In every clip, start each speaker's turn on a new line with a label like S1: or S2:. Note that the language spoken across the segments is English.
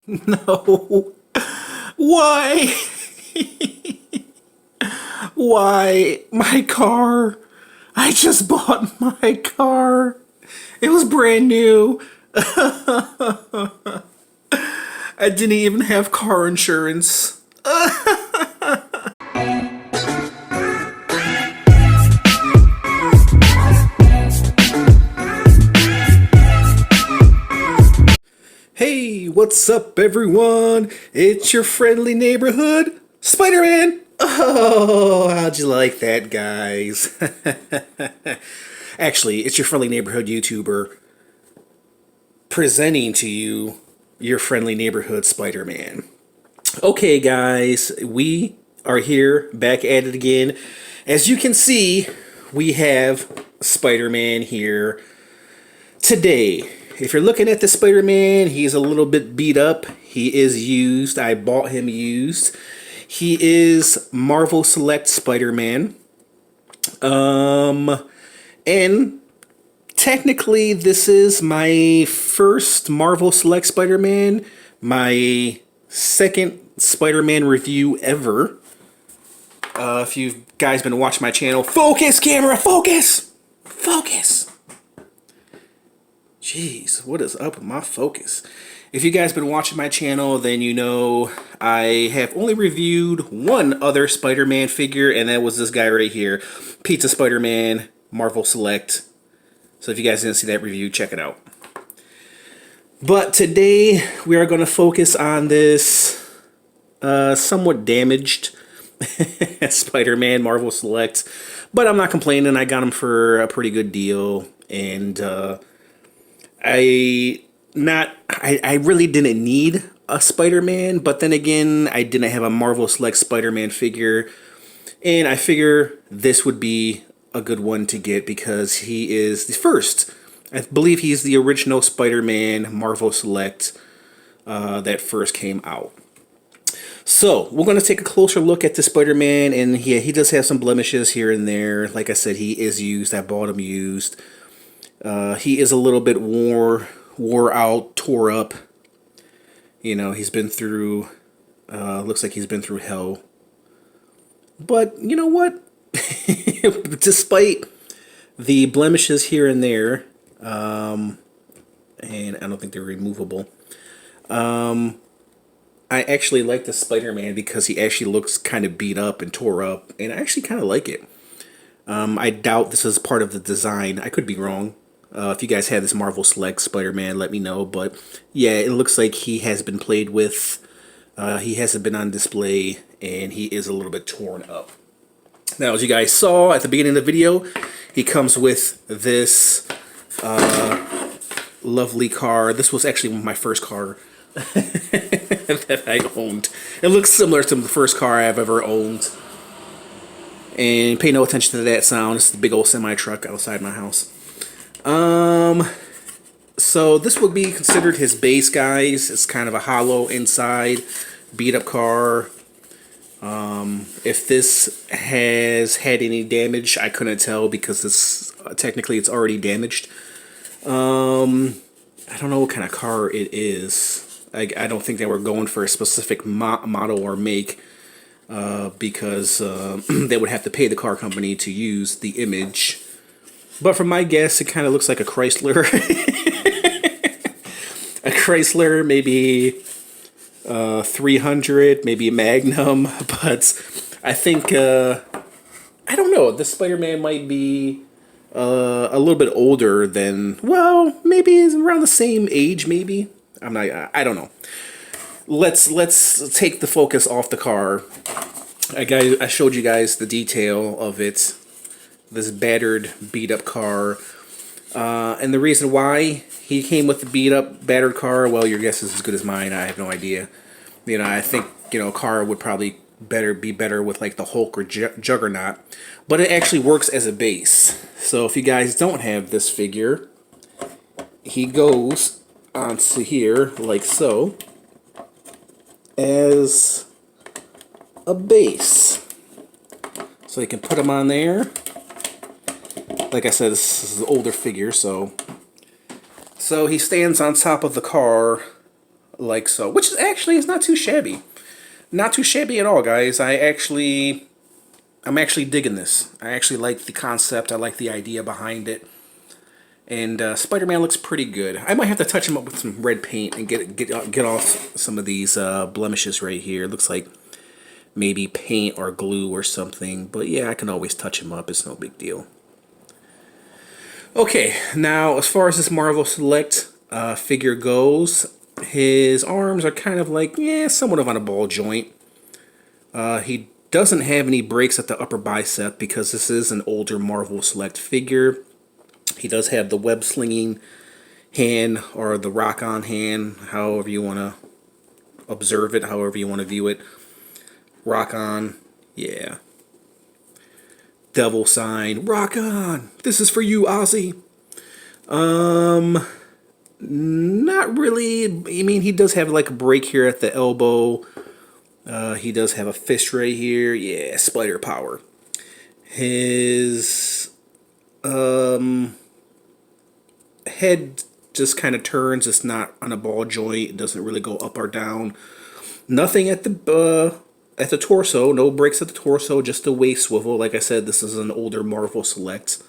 S1: No. Why? Why? My car. I just bought my car. It was brand new. I didn't even have car insurance. Hey, what's up, everyone? It's your friendly neighborhood Spider-Man. Oh, how'd you like that, guys? Actually, it's your friendly neighborhood YouTuber presenting to you your friendly neighborhood Spider-Man. Okay, guys, we are here back at it again. As you can see, we have Spider-Man here today. If you're looking at the Spider-Man, he's a little bit beat up. He is used. I bought him used. He is Marvel Select Spider-Man. And technically this is my first Marvel Select Spider-Man, my second Spider-Man review ever. If you guys been watching my channel, focus camera, focus! Focus! Jeez, what is up with my focus? If you guys been watching my channel, then you know I have only reviewed one other Spider-Man figure, and that was this guy right here, Pizza Spider-Man, Marvel Select. So if you guys didn't see that review, check it out. But today, we are going to focus on this somewhat damaged Spider-Man Marvel Select. But I'm not complaining, I got him for a pretty good deal, and I really didn't need a Spider-Man, but then again, I didn't have a Marvel Select Spider-Man figure, and I figure this would be a good one to get because he is the first. I believe he's the original Spider-Man Marvel Select that first came out. So, we're going to take a closer look at the Spider-Man, and he does have some blemishes here and there. Like I said, he is used. I bought him used. He is a little bit wore out, tore up. You know, he's been through, looks like he's been through hell. But, you know what? Despite the blemishes here and there, and I don't think they're removable, I actually like the Spider-Man because he actually looks kind of beat up and tore up, and I actually kind of like it. I doubt this is part of the design. I could be wrong. If you guys have this Marvel Select Spider-Man, let me know. But yeah, it looks like he has been played with. He hasn't been on display, and he is a little bit torn up. Now, as you guys saw at the beginning of the video, he comes with this lovely car. This was actually my first car that I owned. It looks similar to the first car I've ever owned. And pay no attention to that sound. It's the big old semi-truck outside my house. So this would be considered his base, guys. It's kind of a hollow inside, beat up car. If this has had any damage, I couldn't tell because this technically it's already damaged. I don't know what kind of car it is. I don't think they were going for a specific model or make. Because they would have to pay the car company to use the image. But from my guess, it kind of looks like a Chrysler. A Chrysler, maybe 300, maybe a Magnum. But I think, I don't know, this Spider-Man might be a little bit older than, well, maybe around the same age, maybe. I don't know. Let's take the focus off the car. I showed you guys the detail of it, this battered, beat up car, and the reason why he came with the beat up, battered car. Well, your guess is as good as mine. I have no idea. You know, I think a car would probably be better with like the Hulk or Juggernaut, but it actually works as a base. So if you guys don't have this figure, he goes onto here like so, as a base. So you can put them on there. Like I said, this is an older figure, so he stands on top of the car like so, which is actually is not too shabby. Not too shabby at all, guys. I'm actually digging this. I actually like the concept. I like the idea behind it. And Spider-Man looks pretty good. I might have to touch him up with some red paint and get off some of these blemishes right here. It looks like maybe paint or glue or something. But yeah, I can always touch him up. It's no big deal. Okay, now as far as this Marvel Select figure goes, his arms are kind of like, yeah, somewhat of on a ball joint. He doesn't have any breaks at the upper bicep because this is an older Marvel Select figure. He does have the web slinging hand or the rock on hand, however you want to observe it, however you want to view it. Rock on, yeah. Devil sign, rock on. This is for you, Ozzy. Not really. I mean, he does have like a break here at the elbow. He does have a fist right here. Yeah, spider power. His head just kind of turns. It's not on a ball joint. It doesn't really go up or down. Nothing at the torso. No breaks at the torso. Just a waist swivel. Like I said, this is an older Marvel Select.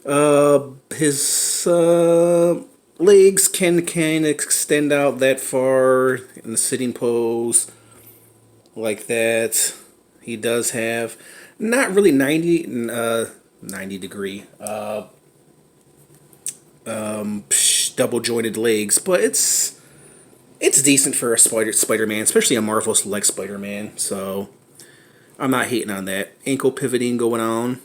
S1: His legs can extend out that far in the sitting pose, like that. He does have not really 90 degree double jointed legs, but it's decent for a Spider-Man, especially a Marvel Select Spider-Man. So I'm not hating on that. Ankle pivoting going on.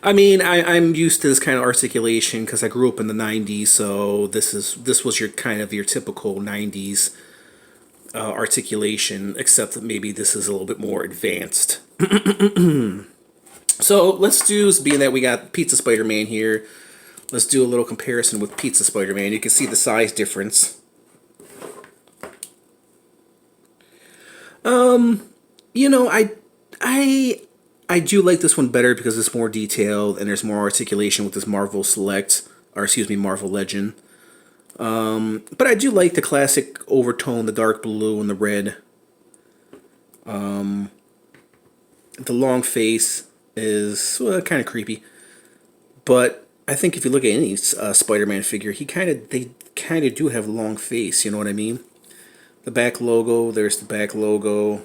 S1: I mean, I'm used to this kind of articulation because I grew up in the '90s, so this was your kind of your typical '90s articulation, except that maybe this is a little bit more advanced. So let's do, being that we got Pizza Spider-Man here, let's do a little comparison with Pizza Spider-Man. You can see the size difference. You know, I do like this one better because it's more detailed and there's more articulation with this Marvel Select, or excuse me, Marvel Legend. But I do like the classic overtone, the dark blue and the red. The long face is kind of creepy, but I think if you look at any Spider-Man figure, they kind of do have a long face. You know what I mean? The back logo. There's the back logo.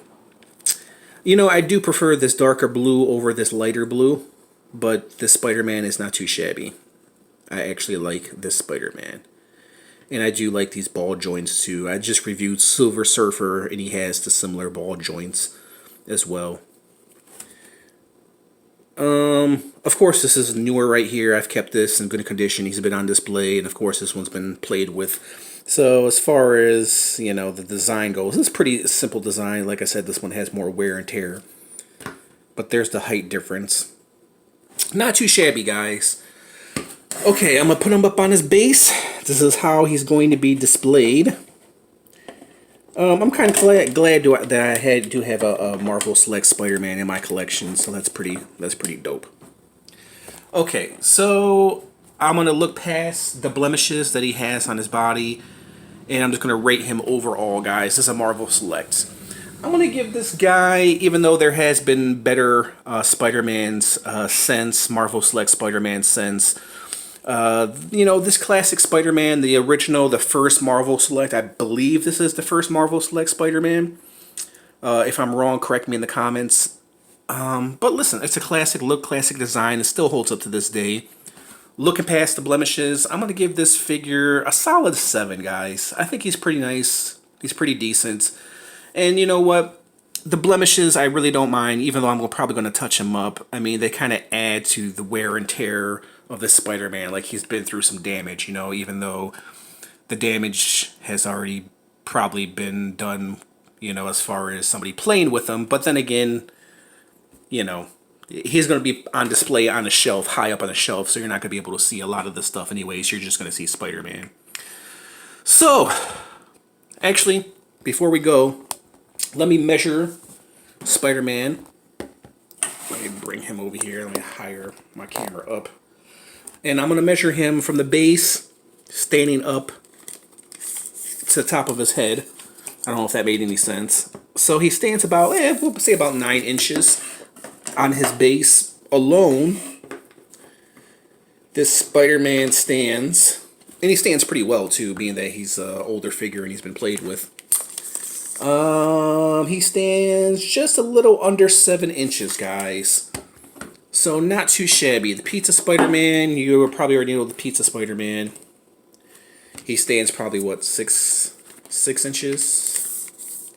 S1: You know, I do prefer this darker blue over this lighter blue, but this Spider-Man is not too shabby. I actually like this Spider-Man. And I do like these ball joints too. I just reviewed Silver Surfer, and he has the similar ball joints as well. Of course, this is newer right here. I've kept this in good condition. He's been on display, and of course, this one's been played with. So as far as, you know, the design goes, it's pretty simple design. Like I said, this one has more wear and tear. But there's the height difference. Not too shabby, guys. Okay, I'm going to put him up on his base. This is how he's going to be displayed. I'm kind of glad that I do have a Marvel Select Spider-Man in my collection, so that's pretty dope. Okay, so I'm going to look past the blemishes that he has on his body, and I'm just going to rate him overall, guys. This is a Marvel Select. I'm going to give this guy, even though there has been better Spider-Mans since, Marvel Select Spider-Man since, you know, this classic Spider-Man, the original, the first Marvel Select, I believe this is the first Marvel Select Spider-Man. If I'm wrong, correct me in the comments. But listen, it's a classic look, classic design. It still holds up to this day. Looking past the blemishes, I'm going to give this figure a solid 7, guys. I think he's pretty nice. He's pretty decent. And you know what? The blemishes, I really don't mind, even though I'm probably going to touch him up. I mean, they kind of add to the wear and tear of this Spider-Man. Like, he's been through some damage, you know, even though the damage has already probably been done, you know, as far as somebody playing with him. But then again, you know, he's going to be on display on a shelf, high up on a shelf, so you're not going to be able to see a lot of this stuff anyways. You're just going to see Spider-Man. So, actually, before we go, let me measure Spider-Man. Let me bring him over here. Let me higher my camera up. And I'm going to measure him from the base, standing up to the top of his head. I don't know if that made any sense. So he stands about, we'll say about 9 inches on his base alone. This Spider-Man stands, and he stands pretty well too, being that he's an older figure and he's been played with. He stands just a little under 7 inches, guys. So not too shabby. The Pizza Spider-Man, you probably already know the Pizza Spider-Man. He stands probably, what, 6 inches?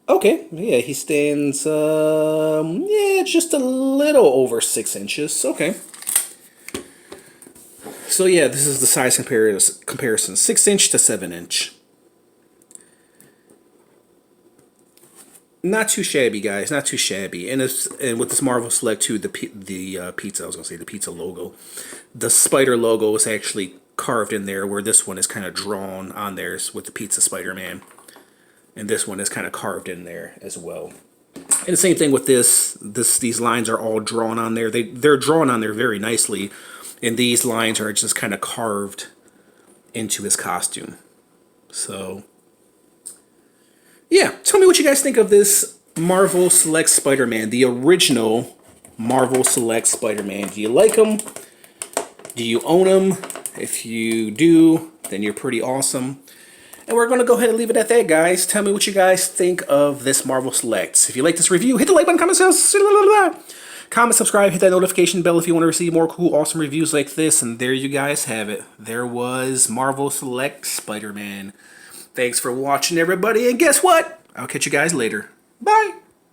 S1: Okay, yeah, he stands, just a little over 6 inches. Okay. So yeah, this is the size comparison, 6 inch to 7 inch. Not too shabby, guys. Not too shabby. And with this Marvel Select 2, the pizza, I was gonna say the pizza logo, the spider logo is actually carved in there, where this one is kind of drawn on there with the Pizza Spider-Man, and this one is kind of carved in there as well. And the same thing with these lines are all drawn on there. They're drawn on there very nicely, and these lines are just kind of carved into his costume. So yeah, tell me what you guys think of this Marvel Select Spider-Man, the original Marvel Select Spider-Man. Do you like him? Do you own him? If you do, then you're pretty awesome. And we're going to go ahead and leave it at that, guys. Tell me what you guys think of this Marvel Select. If you like this review, hit the like button, comment, subscribe, hit that notification bell if you want to receive more cool, awesome reviews like this. And there you guys have it. There was Marvel Select Spider-Man. Thanks for watching, everybody, and guess what? I'll catch you guys later. Bye!